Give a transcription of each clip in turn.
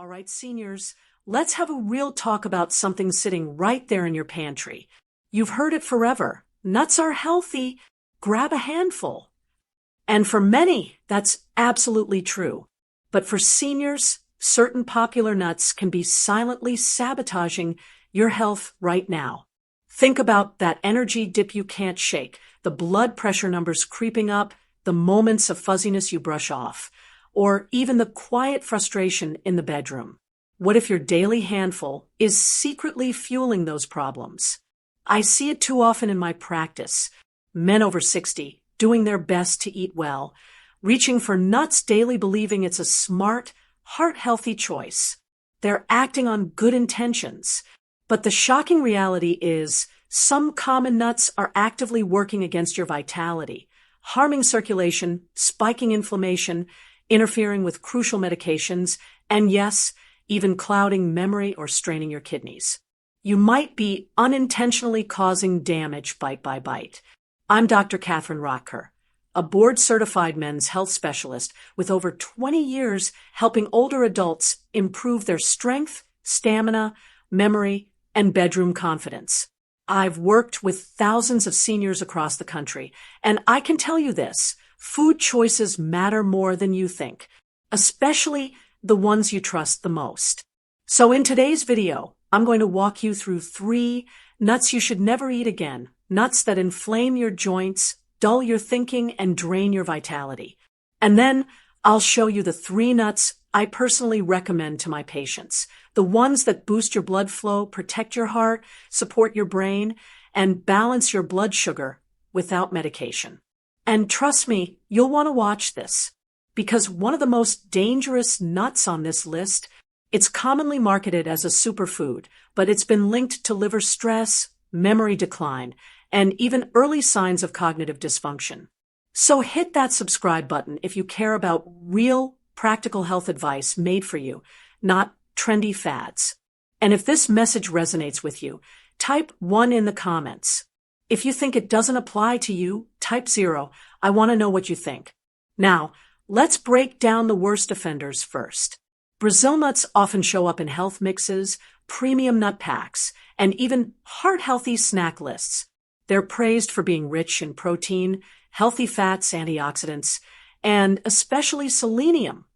All right, seniors, let's have a real talk about something sitting right there in your pantry. You've heard it forever. Nuts are healthy. Grab a handful. And for many, that's absolutely true. But for seniors, certain popular nuts can be silently sabotaging your health right now. Think about that energy dip you can't shake, the blood pressure numbers creeping up, the moments of fuzziness you brush off, or even the quiet frustration in the bedroom. What if your daily handful is secretly fueling those problems? I see it too often in my practice. Men over 60 doing their best to eat well, reaching for nuts daily believing it's a smart, heart-healthy choice. They're acting on good intentions. But the shocking reality is some common nuts are actively working against your vitality, harming circulation, spiking inflammation, interfering with crucial medications, and yes, even clouding memory or straining your kidneys. You might be unintentionally causing damage bite by bite. I'm Dr. Katherine Roktera, a board-certified men's health specialist with over 20 years helping older adults improve their strength, stamina, memory, and bedroom confidence. I've worked with thousands of seniors across the country, and I can tell you this, food choices matter more than you think, especially the ones you trust the most. So in today's video, I'm going to walk you through 3 nuts you should never eat again, nuts that inflame your joints, dull your thinking, and drain your vitality. And then I'll show you the 3 nuts I personally recommend to my patients, the ones that boost your blood flow, protect your heart, support your brain, and balance your blood sugar without medication. And trust me, you'll want to watch this, because one of the most dangerous nuts on this list, it's commonly marketed as a superfood, but it's been linked to liver stress, memory decline, and even early signs of cognitive dysfunction. So hit that subscribe button if you care about real, practical health advice made for you, not trendy fads. And if this message resonates with you, type 1 in the comments. If you think it doesn't apply to you, type 0. I want to know what you think. Now, let's break down the worst offenders first. Brazil nuts often show up in health mixes, premium nut packs, and even heart-healthy snack lists. They're praised for being rich in protein, healthy fats, antioxidants, and especially selenium,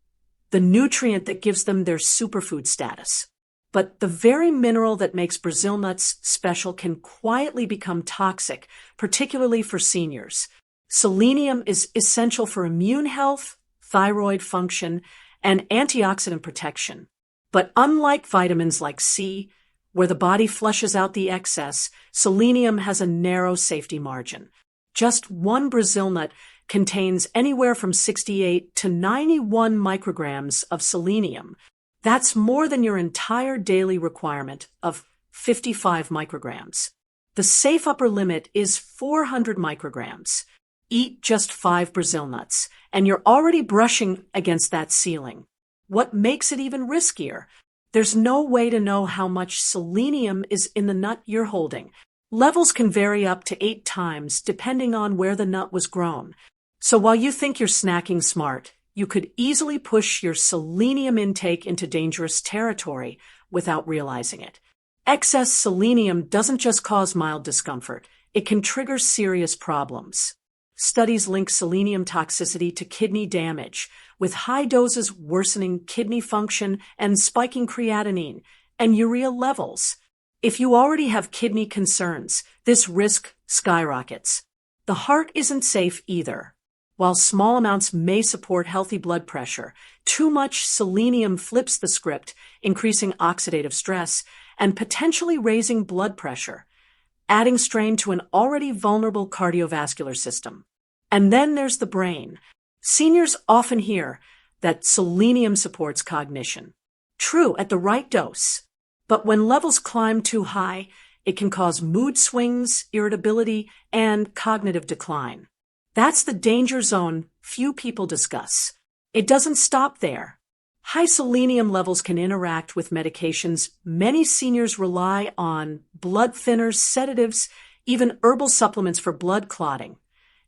the nutrient that gives them their superfood status. But the very mineral that makes Brazil nuts special can quietly become toxic, particularly for seniors. Selenium is essential for immune health, thyroid function, and antioxidant protection. But unlike vitamins like C, where the body flushes out the excess, selenium has a narrow safety margin. Just one Brazil nut contains anywhere from 68 to 91 micrograms of selenium. That's more than your entire daily requirement of 55 micrograms. The safe upper limit is 400 micrograms. Eat just 5 Brazil nuts, and you're already brushing against that ceiling. What makes it even riskier? There's no way to know how much selenium is in the nut you're holding. Levels can vary up to 8 times depending on where the nut was grown. So while you think you're snacking smart, you could easily push your selenium intake into dangerous territory without realizing it. Excess selenium doesn't just cause mild discomfort, it can trigger serious problems. Studies link selenium toxicity to kidney damage, with high doses worsening kidney function and spiking creatinine and urea levels. If you already have kidney concerns, this risk skyrockets. The heart isn't safe either. While small amounts may support healthy blood pressure, too much selenium flips the script, increasing oxidative stress and potentially raising blood pressure, adding strain to an already vulnerable cardiovascular system. And then there's the brain. Seniors often hear that selenium supports cognition. True, at the right dose. But when levels climb too high, it can cause mood swings, irritability, and cognitive decline. That's the danger zone few people discuss. It doesn't stop there. High selenium levels can interact with medications many seniors rely on, blood thinners, sedatives, even herbal supplements for blood clotting,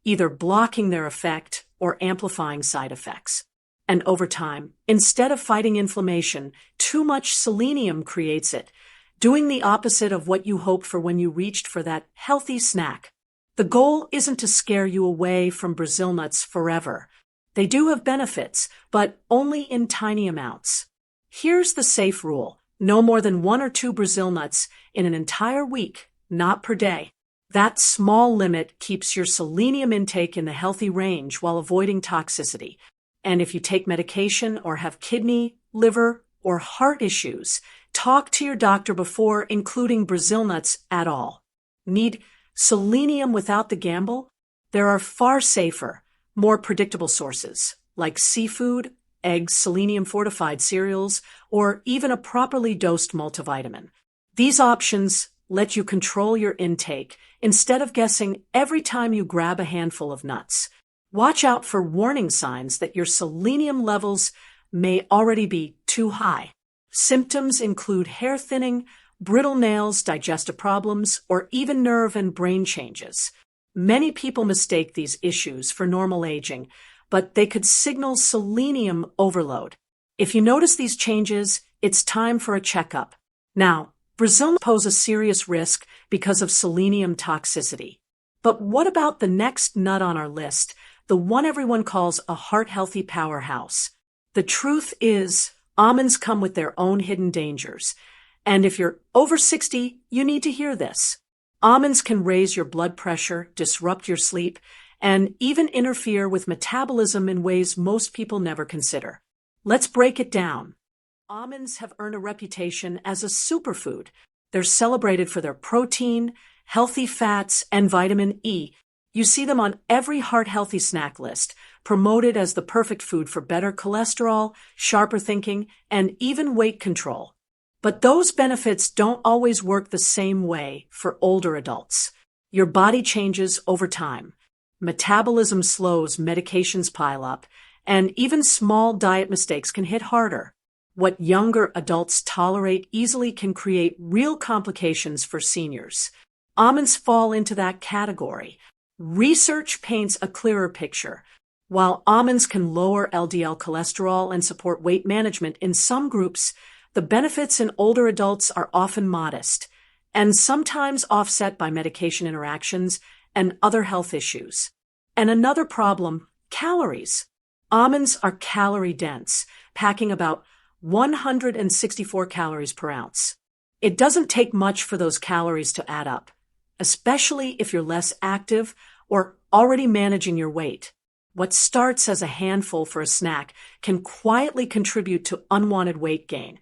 either blocking their effect or amplifying side effects. And over time, instead of fighting inflammation, too much selenium creates it, doing the opposite of what you hoped for when you reached for that healthy snack. The goal isn't to scare you away from Brazil nuts forever. They do have benefits, but only in tiny amounts. Here's the safe rule: no more than 1 or 2 Brazil nuts in an entire week, not per day. That small limit keeps your selenium intake in the healthy range while avoiding toxicity. And if you take medication or have kidney, liver, or heart issues, talk to your doctor before including Brazil nuts at all. Need selenium without the gamble? There are far safer, more predictable sources, like seafood, eggs, selenium-fortified cereals, or even a properly dosed multivitamin. These options let you control your intake instead of guessing every time you grab a handful of nuts. Watch out for warning signs that your selenium levels may already be too high. Symptoms include hair thinning, brittle nails, digestive problems, or even nerve and brain changes. Many people mistake these issues for normal aging, but they could signal selenium overload. If you notice these changes, it's time for a checkup. Now, Brazil nuts pose a serious risk because of selenium toxicity. But what about the next nut on our list, the one everyone calls a heart-healthy powerhouse? The truth is, almonds come with their own hidden dangers. And if you're over 60, you need to hear this. Almonds can raise your blood pressure, disrupt your sleep, and even interfere with metabolism in ways most people never consider. Let's break it down. Almonds have earned a reputation as a superfood. They're celebrated for their protein, healthy fats, and vitamin E. You see them on every heart-healthy snack list, promoted as the perfect food for better cholesterol, sharper thinking, and even weight control. But those benefits don't always work the same way for older adults. Your body changes over time. Metabolism slows, medications pile up, and even small diet mistakes can hit harder. What younger adults tolerate easily can create real complications for seniors. Almonds fall into that category. Research paints a clearer picture. While almonds can lower LDL cholesterol and support weight management in some groups, the benefits in older adults are often modest and sometimes offset by medication interactions and other health issues. And another problem, calories. Almonds are calorie-dense, packing about 164 calories per ounce. It doesn't take much for those calories to add up, especially if you're less active or already managing your weight. What starts as a handful for a snack can quietly contribute to unwanted weight gain,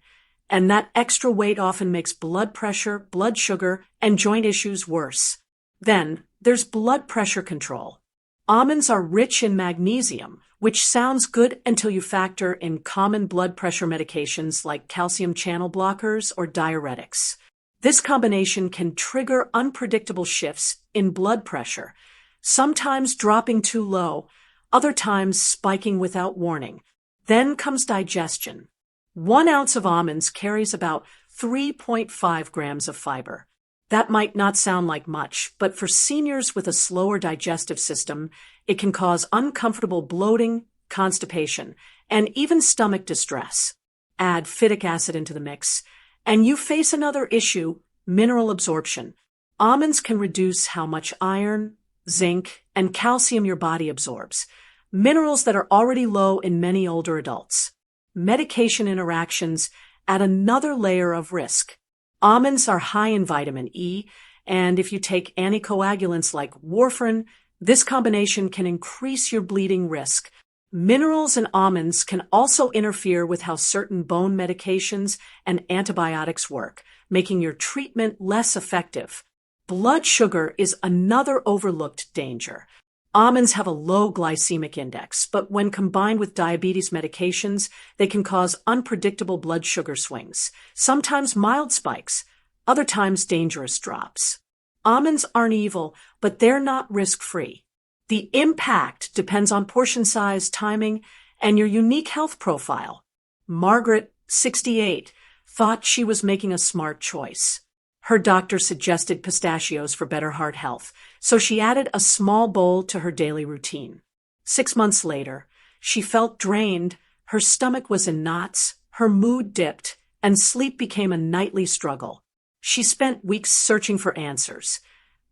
and that extra weight often makes blood pressure, blood sugar, and joint issues worse. Then, there's blood pressure control. Almonds are rich in magnesium, which sounds good until you factor in common blood pressure medications like calcium channel blockers or diuretics. This combination can trigger unpredictable shifts in blood pressure, sometimes dropping too low, other times spiking without warning. Then comes digestion. 1 ounce of almonds carries about 3.5 grams of fiber. That might not sound like much, but for seniors with a slower digestive system, it can cause uncomfortable bloating, constipation, and even stomach distress. Add phytic acid into the mix, and you face another issue, mineral absorption. Almonds can reduce how much iron, zinc, and calcium your body absorbs, minerals that are already low in many older adults. Medication interactions add another layer of risk. Almonds are high in vitamin E, and if you take anticoagulants like warfarin, this combination can increase your bleeding risk. Minerals in almonds can also interfere with how certain bone medications and antibiotics work, making your treatment less effective. Blood sugar is another overlooked danger. Almonds have a low glycemic index, but when combined with diabetes medications, they can cause unpredictable blood sugar swings, sometimes mild spikes, other times dangerous drops. Almonds aren't evil, but they're not risk-free. The impact depends on portion size, timing, and your unique health profile. Margaret, 68, thought she was making a smart choice. Her doctor suggested pistachios for better heart health, so she added a small bowl to her daily routine. 6 months later, she felt drained, Her stomach was in knots, her mood dipped, and sleep became a nightly struggle. She spent weeks searching for answers,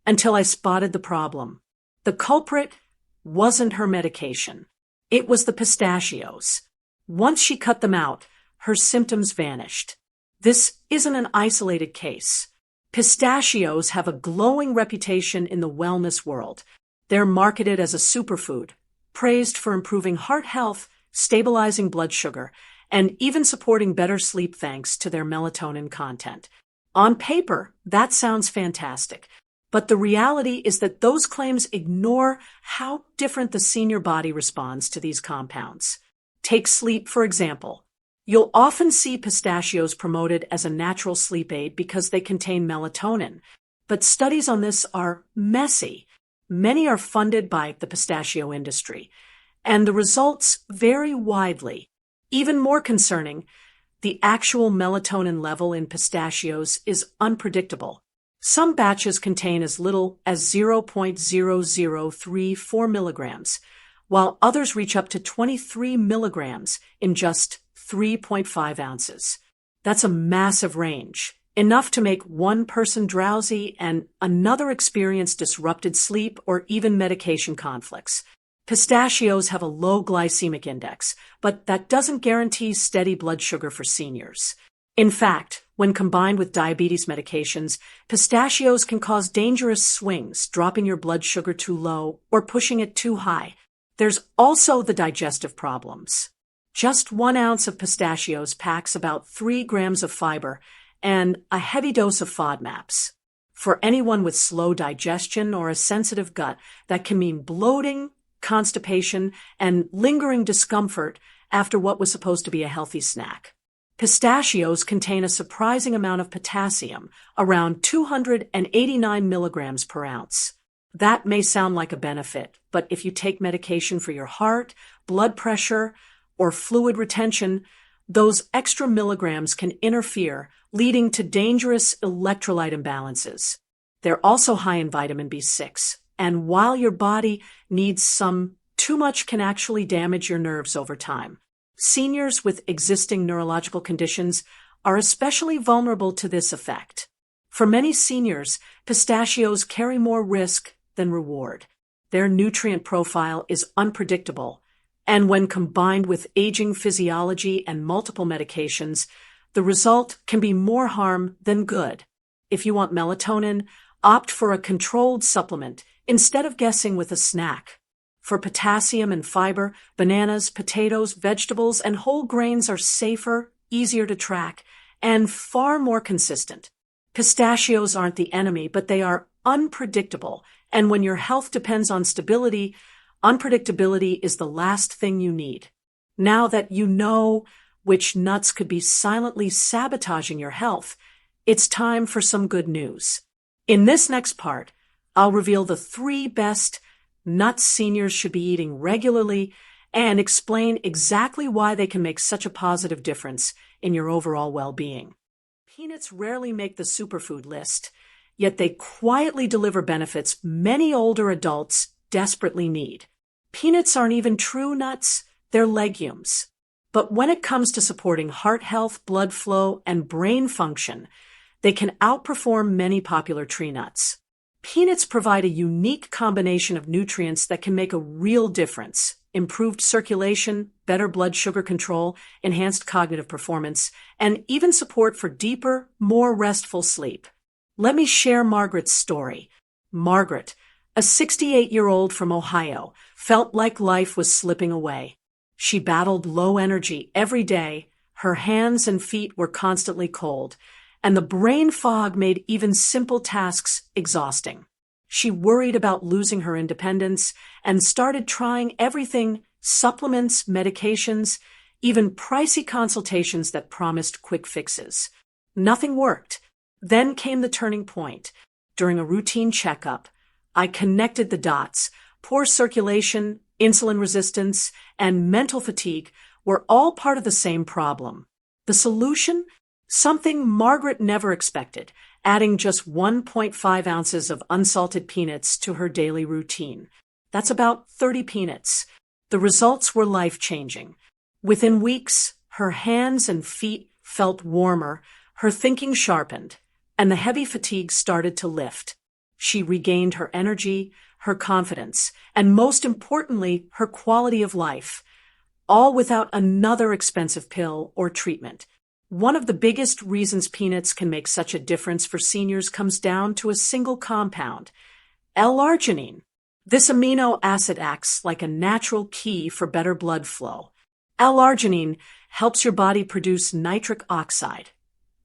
until I spotted the problem. The culprit wasn't her medication. It was the pistachios. Once she cut them out, her symptoms vanished. This isn't an isolated case. Pistachios have a glowing reputation in the wellness world. They're marketed as a superfood, praised for improving heart health, stabilizing blood sugar, and even supporting better sleep thanks to their melatonin content. On paper, that sounds fantastic. But the reality is that those claims ignore how different the senior body responds to these compounds. Take sleep, for example. You'll often see pistachios promoted as a natural sleep aid because they contain melatonin. But studies on this are messy. Many are funded by the pistachio industry, and the results vary widely. Even more concerning, the actual melatonin level in pistachios is unpredictable. Some batches contain as little as 0.0034 milligrams, while others reach up to 23 milligrams in just 3.5 ounces. That's a massive range, enough to make one person drowsy and another experience disrupted sleep or even medication conflicts. Pistachios have a low glycemic index, but that doesn't guarantee steady blood sugar for seniors. In fact, when combined with diabetes medications, pistachios can cause dangerous swings, dropping your blood sugar too low or pushing it too high. There's also the digestive problems. Just 1 ounce of pistachios packs about 3 grams of fiber and a heavy dose of FODMAPs. For anyone with slow digestion or a sensitive gut, that can mean bloating, constipation, and lingering discomfort after what was supposed to be a healthy snack. Pistachios contain a surprising amount of potassium, around 289 milligrams per ounce. That may sound like a benefit, but if you take medication for your heart, blood pressure, or fluid retention, those extra milligrams can interfere, leading to dangerous electrolyte imbalances. They're also high in vitamin B6, and while your body needs some, too much can actually damage your nerves over time. Seniors with existing neurological conditions are especially vulnerable to this effect. For many seniors, pistachios carry more risk than reward. Their nutrient profile is unpredictable, and when combined with aging physiology and multiple medications, the result can be more harm than good. If you want melatonin, opt for a controlled supplement instead of guessing with a snack. For potassium and fiber, bananas, potatoes, vegetables, and whole grains are safer, easier to track, and far more consistent. Pistachios aren't the enemy, but they are unpredictable, and when your health depends on stability, unpredictability is the last thing you need. Now that you know which nuts could be silently sabotaging your health, it's time for some good news. In this next part, I'll reveal the 3 best nuts seniors should be eating regularly and explain exactly why they can make such a positive difference in your overall well-being. Peanuts rarely make the superfood list, yet they quietly deliver benefits many older adults desperately need. Peanuts aren't even true nuts, they're legumes. But when it comes to supporting heart health, blood flow, and brain function, they can outperform many popular tree nuts. Peanuts provide a unique combination of nutrients that can make a real difference: improved circulation, better blood sugar control, enhanced cognitive performance, and even support for deeper, more restful sleep. Let me share Margaret's story. Margaret, a 68-year-old from Ohio, felt like life was slipping away. She battled low energy every day, her hands and feet were constantly cold, and the brain fog made even simple tasks exhausting. She worried about losing her independence and started trying everything: supplements, medications, even pricey consultations that promised quick fixes. Nothing worked. Then came the turning point. During a routine checkup, I connected the dots. Poor circulation, insulin resistance, and mental fatigue were all part of the same problem. The solution? Something Margaret never expected: adding just 1.5 ounces of unsalted peanuts to her daily routine. That's about 30 peanuts. The results were life-changing. Within weeks, her hands and feet felt warmer, her thinking sharpened, and the heavy fatigue started to lift. She regained her energy, her confidence, and most importantly, her quality of life, all without another expensive pill or treatment. One of the biggest reasons peanuts can make such a difference for seniors comes down to a single compound, L-arginine. This amino acid acts like a natural key for better blood flow. L-arginine helps your body produce nitric oxide,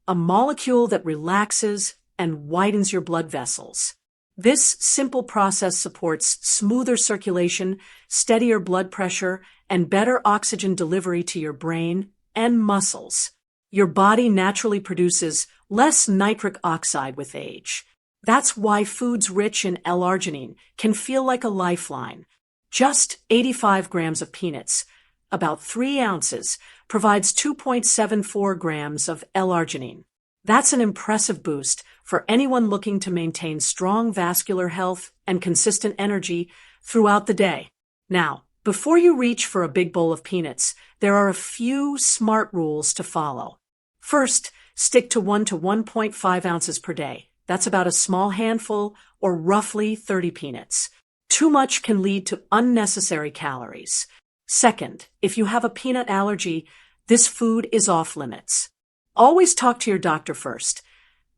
a molecule that relaxes and widens your blood vessels. This simple process supports smoother circulation, steadier blood pressure, and better oxygen delivery to your brain and muscles. Your body naturally produces less nitric oxide with age. That's why foods rich in L-arginine can feel like a lifeline. Just 85 grams of peanuts, about 3 ounces, provides 2.74 grams of L-arginine. That's an impressive boost for anyone looking to maintain strong vascular health and consistent energy throughout the day. Now, before you reach for a big bowl of peanuts, there are a few smart rules to follow. First, stick to 1 to 1.5 ounces per day. That's about a small handful or roughly 30 peanuts. Too much can lead to unnecessary calories. Second, if you have a peanut allergy, this food is off limits. Always talk to your doctor first,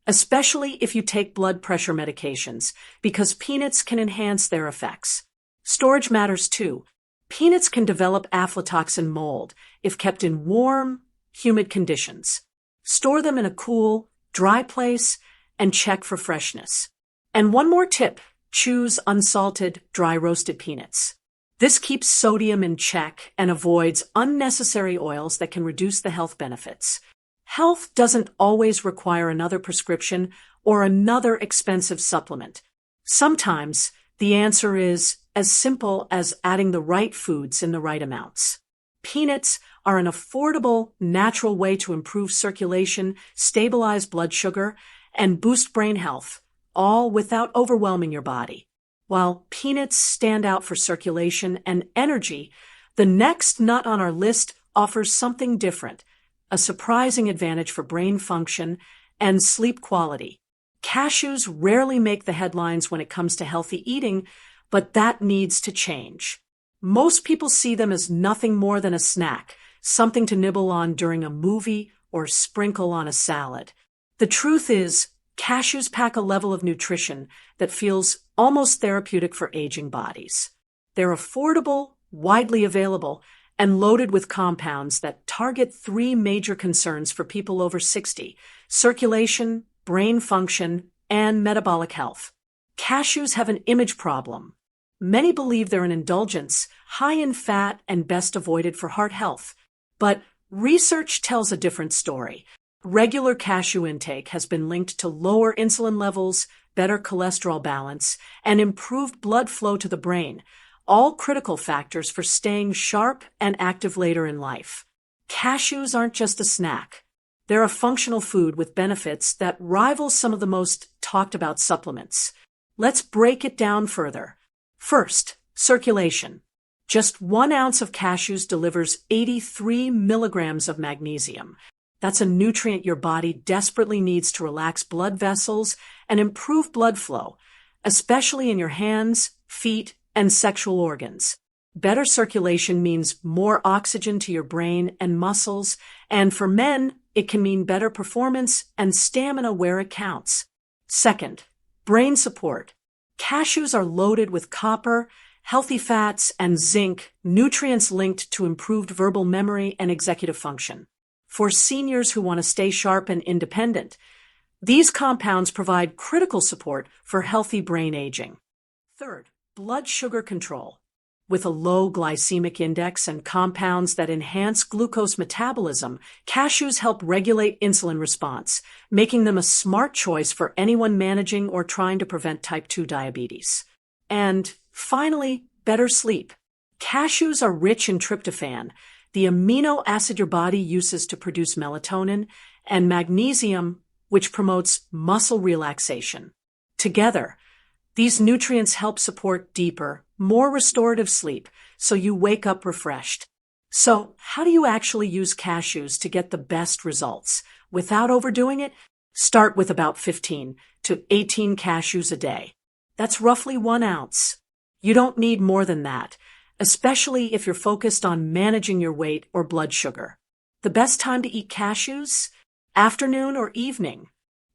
especially if you take blood pressure medications, because peanuts can enhance their effects. Storage matters too. Peanuts can develop aflatoxin mold if kept in warm, humid conditions. Store them in a cool, dry place and check for freshness. And one more tip, choose unsalted, dry roasted peanuts. This keeps sodium in check and avoids unnecessary oils that can reduce the health benefits. Health doesn't always require another prescription or another expensive supplement. Sometimes the answer is as simple as adding the right foods in the right amounts. Peanuts are an affordable, natural way to improve circulation, stabilize blood sugar, and boost brain health, all without overwhelming your body. While peanuts stand out for circulation and energy, the next nut on our list offers something different, a surprising advantage for brain function and sleep quality. Cashews rarely make the headlines when it comes to healthy eating, but that needs to change. Most people see them as nothing more than a snack, something to nibble on during a movie or sprinkle on a salad. The truth is, cashews pack a level of nutrition that feels almost therapeutic for aging bodies. They're affordable, widely available, and loaded with compounds that target 3 major concerns for people over 60: circulation, brain function, and metabolic health. Cashews have an image problem. Many believe they're an indulgence, high in fat and best avoided for heart health. But research tells a different story. Regular cashew intake has been linked to lower insulin levels, better cholesterol balance, and improved blood flow to the brain, all critical factors for staying sharp and active later in life. Cashews aren't just a snack. They're a functional food with benefits that rival some of the most talked about supplements. Let's break it down further. First, circulation. Just 1 ounce of cashews delivers 83 milligrams of magnesium. That's a nutrient your body desperately needs to relax blood vessels and improve blood flow, especially in your hands, feet, and sexual organs. Better circulation means more oxygen to your brain and muscles, and for men, it can mean better performance and stamina where it counts. Second, brain support. Cashews are loaded with copper, healthy fats, and zinc, nutrients linked to improved verbal memory and executive function. For seniors who want to stay sharp and independent, these compounds provide critical support for healthy brain aging. Third, blood sugar control. With a low glycemic index and compounds that enhance glucose metabolism, cashews help regulate insulin response, making them a smart choice for anyone managing or trying to prevent type 2 diabetes. And finally, better sleep. Cashews are rich in tryptophan, the amino acid your body uses to produce melatonin, and magnesium, which promotes muscle relaxation. Together, these nutrients help support deeper, more restorative sleep, so you wake up refreshed. So, how do you actually use cashews to get the best results? Without overdoing it, start with about 15 to 18 cashews a day. That's roughly 1 ounce. You don't need more than that, especially if you're focused on managing your weight or blood sugar. The best time to eat cashews? Afternoon or evening.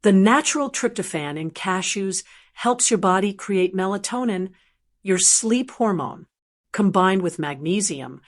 The natural tryptophan in cashews helps your body create melatonin, your sleep hormone. Combined with magnesium,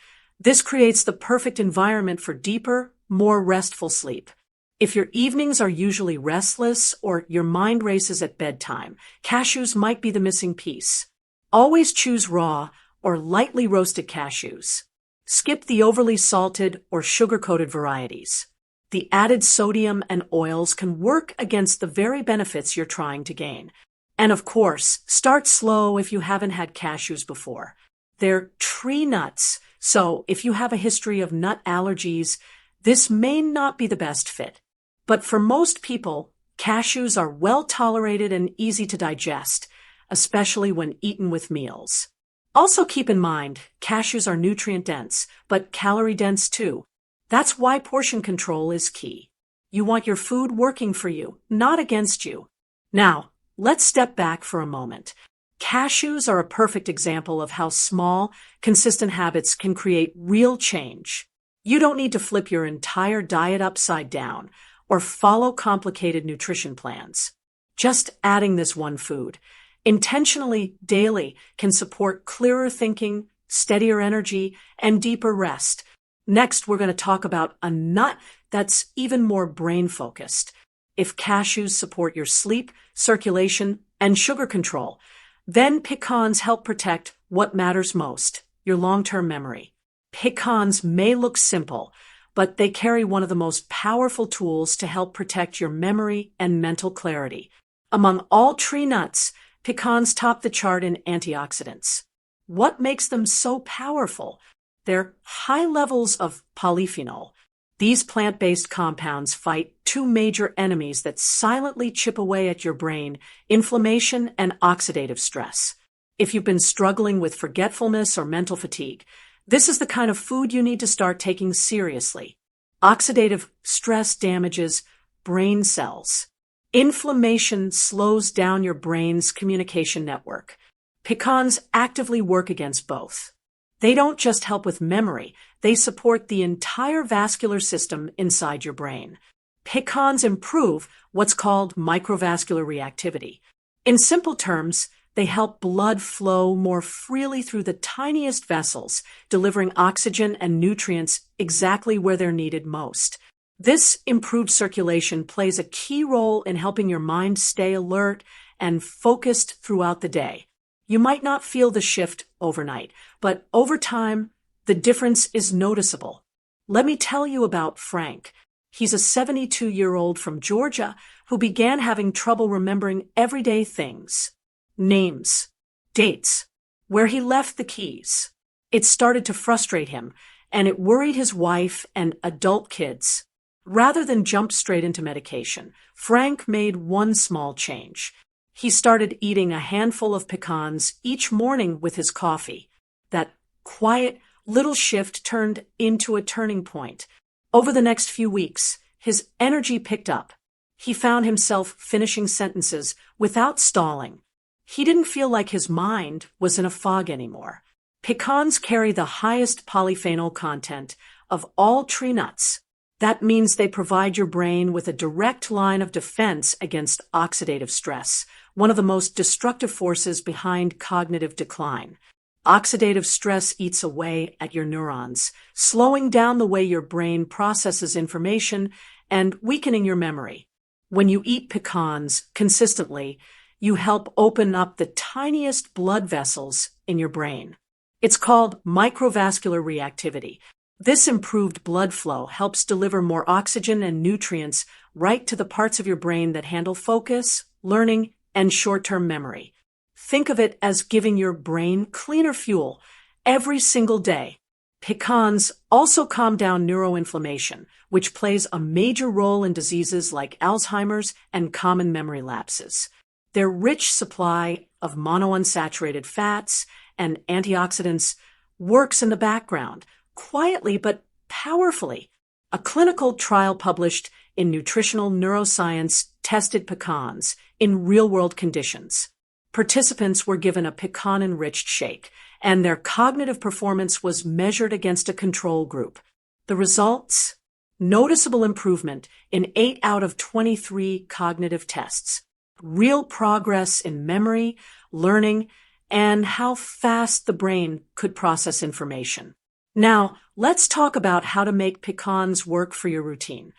this creates the perfect environment for deeper, more restful sleep. If your evenings are usually restless or your mind races at bedtime, cashews might be the missing piece. Always choose raw or lightly roasted cashews. Skip the overly salted or sugar-coated varieties. The added sodium and oils can work against the very benefits you're trying to gain. And of course, start slow if you haven't had cashews before. They're tree nuts, so if you have a history of nut allergies, this may not be the best fit. But for most people, cashews are well tolerated and easy to digest, especially when eaten with meals. Also keep in mind, cashews are nutrient-dense, but calorie-dense too. That's why portion control is key. You want your food working for you, not against you. Now, let's step back for a moment. Cashews are a perfect example of how small, consistent habits can create real change. You don't need to flip your entire diet upside down or follow complicated nutrition plans. Just adding this one food, intentionally daily, can support clearer thinking, steadier energy, and deeper rest. Next, we're going to talk about a nut that's even more brain-focused. If cashews support your sleep, circulation, and sugar control, then pecans help protect what matters most, your long-term memory. Pecans may look simple, but they carry one of the most powerful tools to help protect your memory and mental clarity. Among all tree nuts, pecans top the chart in antioxidants. What makes them so powerful? Their high levels of polyphenol. These plant-based compounds fight two major enemies that silently chip away at your brain: inflammation and oxidative stress. If you've been struggling with forgetfulness or mental fatigue, this is the kind of food you need to start taking seriously. Oxidative stress damages brain cells. Inflammation slows down your brain's communication network. Pecans actively work against both. They don't just help with memory, they support the entire vascular system inside your brain. Pecans improve what's called microvascular reactivity. In simple terms, they help blood flow more freely through the tiniest vessels, delivering oxygen and nutrients exactly where they're needed most. This improved circulation plays a key role in helping your mind stay alert and focused throughout the day. You might not feel the shift overnight, but over time, the difference is noticeable. Let me tell you about Frank. He's a 72-year-old from Georgia who began having trouble remembering everyday things. Names, dates, where he left the keys. It started to frustrate him, and it worried his wife and adult kids. Rather than jump straight into medication, Frank made one small change. He started eating a handful of pecans each morning with his coffee. That quiet little shift turned into a turning point. Over the next few weeks, his energy picked up. He found himself finishing sentences without stalling. He didn't feel like his mind was in a fog anymore. Pecans carry the highest polyphenol content of all tree nuts. That means they provide your brain with a direct line of defense against oxidative stress, one of the most destructive forces behind cognitive decline. Oxidative stress eats away at your neurons, slowing down the way your brain processes information and weakening your memory. When you eat pecans consistently, you help open up the tiniest blood vessels in your brain. It's called microvascular reactivity. This improved blood flow helps deliver more oxygen and nutrients right to the parts of your brain that handle focus, learning, and short-term memory. Think of it as giving your brain cleaner fuel every single day. Pecans also calm down neuroinflammation, which plays a major role in diseases like Alzheimer's and common memory lapses. Their rich supply of monounsaturated fats and antioxidants works in the background, quietly but powerfully. A clinical trial published in Nutritional Neuroscience tested pecans in real-world conditions. Participants were given a pecan-enriched shake, and their cognitive performance was measured against a control group. The results? Noticeable improvement in 8 out of 23 cognitive tests. Real progress in memory, learning, and how fast the brain could process information. Now, let's talk about how to make pecans work for your routine.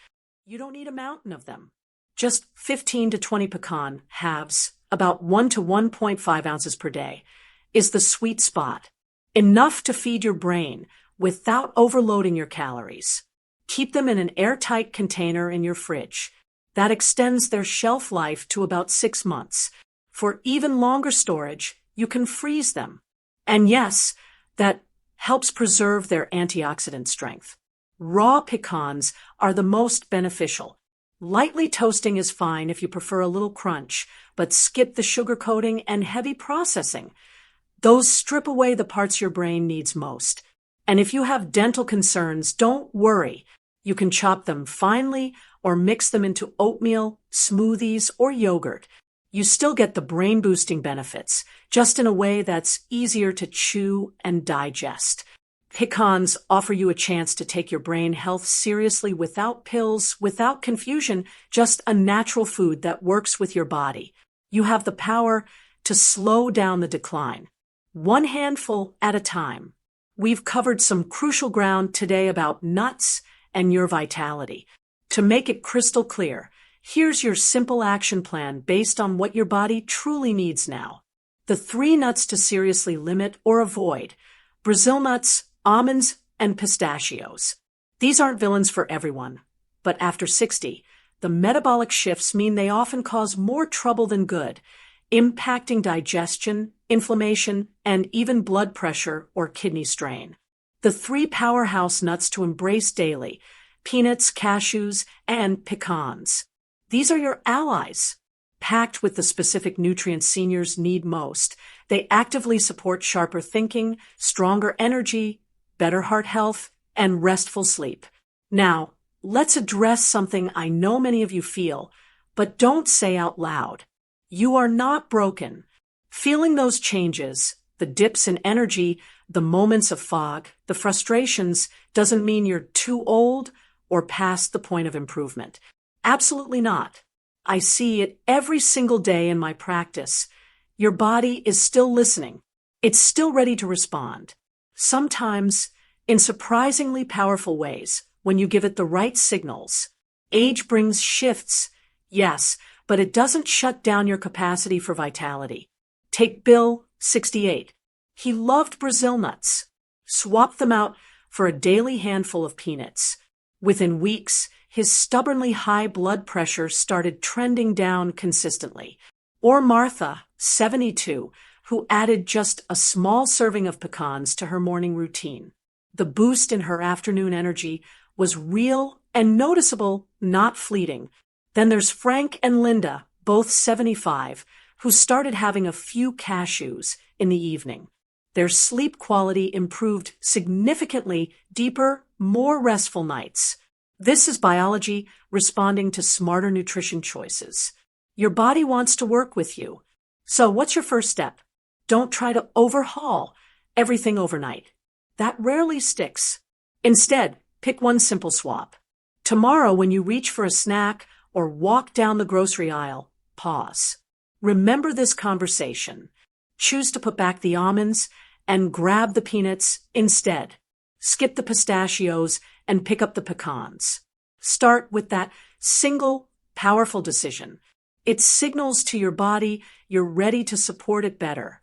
You don't need a mountain of them. Just 15 to 20 pecan halves, about 1 to 1.5 ounces per day, is the sweet spot. Enough to feed your brain without overloading your calories. Keep them in an airtight container in your fridge. That extends their shelf life to about 6 months. For even longer storage, you can freeze them. And yes, that helps preserve their antioxidant strength. Raw pecans are the most beneficial. Lightly toasting is fine if you prefer a little crunch, but skip the sugar coating and heavy processing. Those strip away the parts your brain needs most. And if you have dental concerns, don't worry. You can chop them finely or mix them into oatmeal, smoothies, or yogurt. You still get the brain-boosting benefits, just in a way that's easier to chew and digest. Pecans offer you a chance to take your brain health seriously without pills, without confusion, just a natural food that works with your body. You have the power to slow down the decline, one handful at a time. We've covered some crucial ground today about nuts and your vitality. To make it crystal clear, here's your simple action plan based on what your body truly needs now. The 3 nuts to seriously limit or avoid: Brazil nuts, almonds, and pistachios. These aren't villains for everyone, but after 60, the metabolic shifts mean they often cause more trouble than good, impacting digestion, inflammation, and even blood pressure or kidney strain. The 3 powerhouse nuts to embrace daily: peanuts, cashews, and pecans. These are your allies, packed with the specific nutrients seniors need most. They actively support sharper thinking, stronger energy, better heart health, and restful sleep. Now, let's address something I know many of you feel, but don't say out loud. You are not broken. Feeling those changes, the dips in energy, the moments of fog, the frustrations, doesn't mean you're too old or past the point of improvement. Absolutely not. I see it every single day in my practice. Your body is still listening. It's still ready to respond. Sometimes in surprisingly powerful ways when you give it the right signals. Age brings shifts, yes, but it doesn't shut down your capacity for vitality. Take Bill, 68. He loved Brazil nuts. Swap them out for a daily handful of peanuts. Within weeks, his stubbornly high blood pressure started trending down consistently. Or Martha, 72, who added just a small serving of pecans to her morning routine. The boost in her afternoon energy was real and noticeable, not fleeting. Then there's Frank and Linda, both 75, who started having a few cashews in the evening. Their sleep quality improved significantly, deeper, more restful nights. This is biology responding to smarter nutrition choices. Your body wants to work with you. So what's your first step? Don't try to overhaul everything overnight. That rarely sticks. Instead, pick one simple swap. Tomorrow, when you reach for a snack or walk down the grocery aisle, pause. Remember this conversation. Choose to put back the almonds and grab the peanuts instead. Skip the pistachios and pick up the pecans. Start with that single, powerful decision. It signals to your body you're ready to support it better.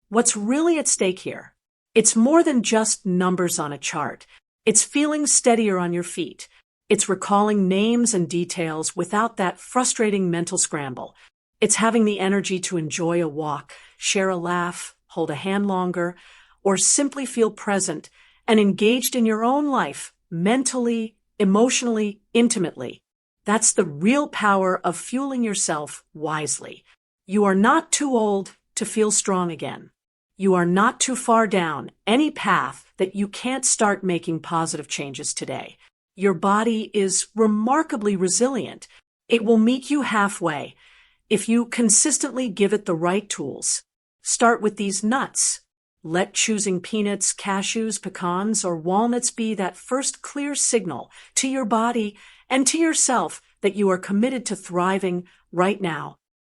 What's really at stake here? It's more than just numbers on a chart. It's feeling steadier on your feet. It's recalling names and details without that frustrating mental scramble. It's having the energy to enjoy a walk, share a laugh, hold a hand longer, or simply feel present and engaged in your own life, mentally, emotionally, intimately. That's the real power of fueling yourself wisely. You are not too old to feel strong again. You are not too far down any path that you can't start making positive changes today. Your body is remarkably resilient. It will meet you halfway if you consistently give it the right tools. Start with these nuts. Let choosing peanuts, cashews, pecans, or walnuts be that first clear signal to your body and to yourself that you are committed to thriving right now.